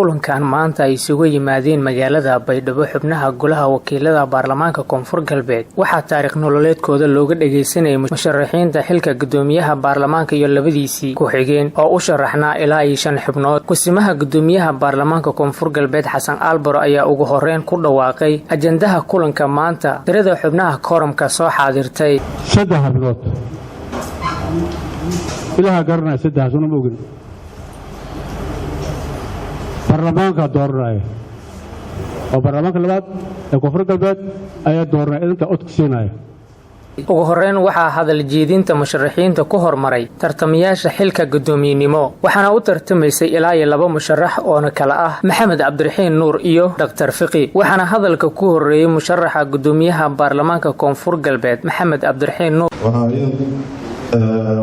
kulankan maanta ay isugu yimaadeen magaalada Baydhabo xubnaha golaha wakiilada baarlamaanka Koonfur Galbeed waxaa taariikh nololeedkooda looga dhageysanayay musharaxiinta xilka gudoomiyaha baarlamaanka iyo labadiisii ku xigeen oo u sharaxnaa ilaa 5 xubnood. Kusimaha gudoomiyaha baarlamaanka Koonfur Galbeed Xasan Albaro ayaa ugu horreyn ku dhawaaqay ajandaha kulanka maanta tirada xubnaha kooramka soo xaadirtay 3 xubnood. ilaha garna 3 sano moogin baarlamaanka dooranaya oo baarlamaanka labaad ee Koonfur Galbeed ayaa dooranaya inta codkiisana. ugu horreyn waxaa hadal jeedinta musharaxiinta ku hormaray tartamayaasha xilka gudoomiyenimo waxaana u tartamaysay ilaa 2 musharax oo kala ah Maxamed Cabdiraxiin Nuur iyo Dr. Fiqi. waxaana hadalka ku horeeyay musharaxa gudoomiyaha baarlamaanka Koonfur Galbeed Maxamed Cabdiraxiin Nuur.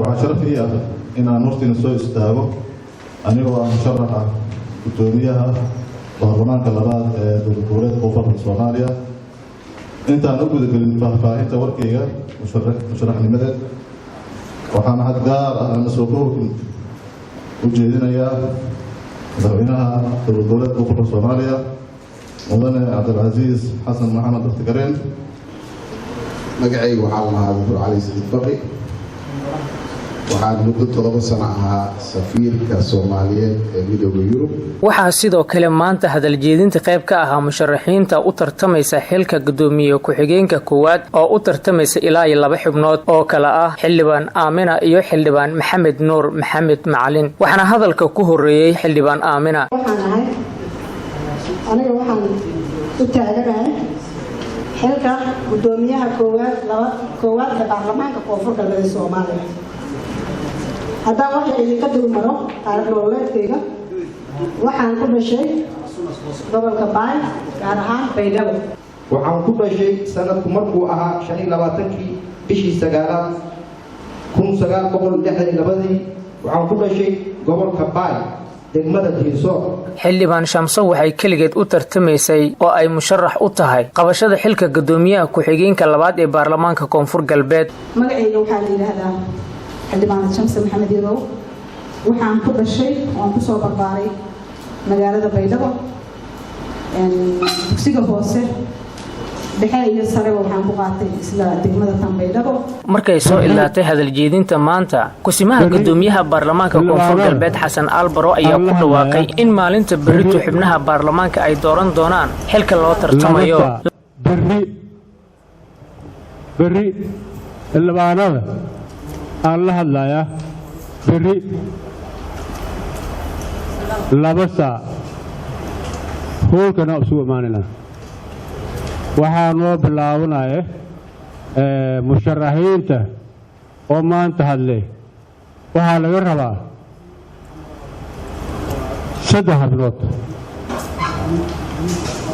waxaa sharaf ii ah in aan hortiina soo istaago anigoo ah musharaxa gudoomiyaha baarlamaanka labaad ee dowladda Koonfurta Soomaaliya. intaan u gudagelin faahfaahinta warkayga musharaxnimadeed waxaan had gaar ah soo koobin u jeedinayaa madaxweynaha dowladda Koonfurta Soomaaliya mudane Cabdilcasiis Xasan Maxamed Laftigareen. magacaygu waxaa la dhahaa Cali Saciid Faqi. waxaan muddo 7 sano ahaa safiirka Soomaaliyeed ee midowga Yurub. waxaa sidoo kale maanta hadal jeedinta qayb ka ahaa musharaxiinta u tartamaysa xilka gudoomiye ku-xigeenka koowaad oo u tartamaysa ilaa 2 xubnood oo kala ah xildhibaan Aamina iyo xildhibaan Maxamed Nuur Maxamed Macalin. waxaana hadalka ku horeeyay xildhibaan Aamina. aniga waxaan u taaganahay xilka gudoomiyaha koowaad ee baarlamaanka Koonfur Galbeed Soomaaliya. haddaan waxa idinka dul maro taariikh nololeedkayga waxaan ku dhashay gobolka Baay gaar ahaan Baydhabo. waxaan ku dhashay sanadku markuu ahaa 25 bishii 9 1962 waxaan ku dhashay gobolka Baay degmada Diiso. xildhibaan Shamso waxay kaligeed u tartamaysay oo ay musharax u tahay qabashada xilka gudoomiyaha ku-xigeenka labaad ee baarlamaanka Koonfur Galbeed. magacayga waxaa la yiraahdaa xildhibaan Shamso Maxamed Yarow. waxaan ku dhashay oo ku soo barbaaray magaalada Baydhabo dugsiga hoose dhexe iyo sare waxaan ku qaatay isla degmada Baydhabo. markay soo ilaatay hadal jeedinta maanta kusimaha gudoomiyaha baarlamaanka Koonfur Galbeed Xasan Albaro ayaa ku dhawaaqay in maalinta berrito xubnaha baarlamaanka ay dooran doonaan xilka loo tartamayo. berri ilbaanada aan la hadlayaa berri 2 saac howlkana isugu imaanayna. waxaa noo bilaabanaya musharaxiinta oo maanta hadlay waxaa laga rabaa 3 xubnood.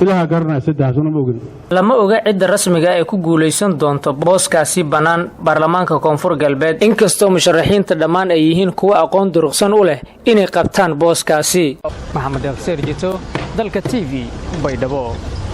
ilaha garna 3 sano moogin lama oga cidda rasmiga ee ku guuleysan doonto booskaasi banaan baarlamaanka Koonfur Galbeed inkastoo musharaxiinta dhammaan ay yihiin kuwa aqoon durugsan u leh inay qabtaan booskaasi. Maxamed Absir Jito, Dalka TV, Baydhabo.